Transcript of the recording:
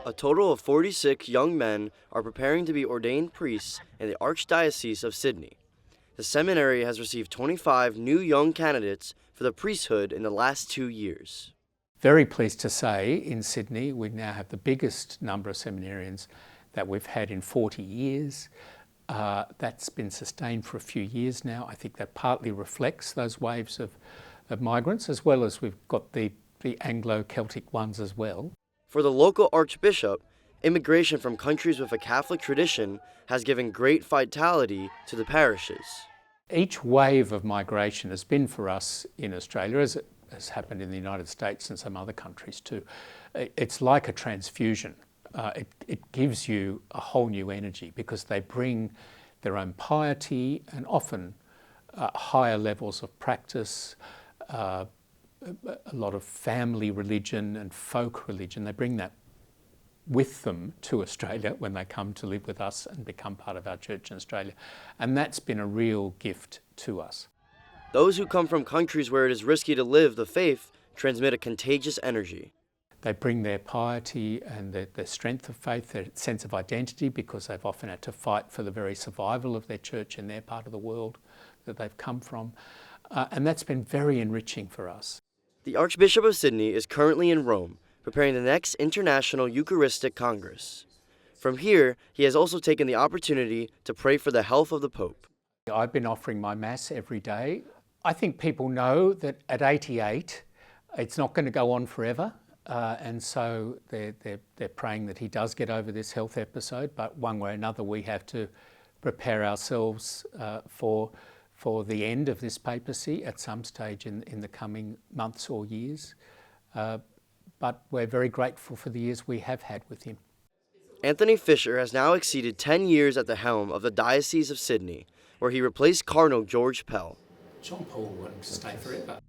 A total of 46 young men are preparing to be ordained priests in the Archdiocese of Sydney. The seminary has received 25 new young candidates for the priesthood in the last 2 years. Very pleased to say in Sydney we now have the biggest number of seminarians that we've had in 40 years. That's been sustained for a few years now. I think that partly reflects those waves of migrants, as well as we've got the Anglo-Celtic ones as well. For the local archbishop, immigration from countries with a Catholic tradition has given great vitality to the parishes. Each wave of migration has been for us in Australia, as it has happened in the United States and some other countries too. It's like a transfusion. It gives you a whole new energy because they bring their own piety and often higher levels of practice, a lot of family religion and folk religion. They bring that with them to Australia when they come to live with us and become part of our church in Australia. And that's been a real gift to us. Those who come from countries where it is risky to live the faith transmit a contagious energy. They bring their piety and their strength of faith, their sense of identity, because they've often had to fight for the very survival of their church in their part of the world that they've come from. And that's been very enriching for us. The Archbishop of Sydney is currently in Rome, preparing the next International Eucharistic Congress. From here, he has also taken the opportunity to pray for the health of the Pope. I've been offering my Mass every day. I think people know that at 88, it's not going to go on forever. And so they're praying that he does get over this health episode, but one way or another we have to prepare ourselves for the end of this papacy at some stage in the coming months or years. But we're very grateful for the years we have had with him. Anthony Fisher has now exceeded 10 years at the helm of the Diocese of Sydney, where he replaced Cardinal George Pell. John Paul won't stay forever.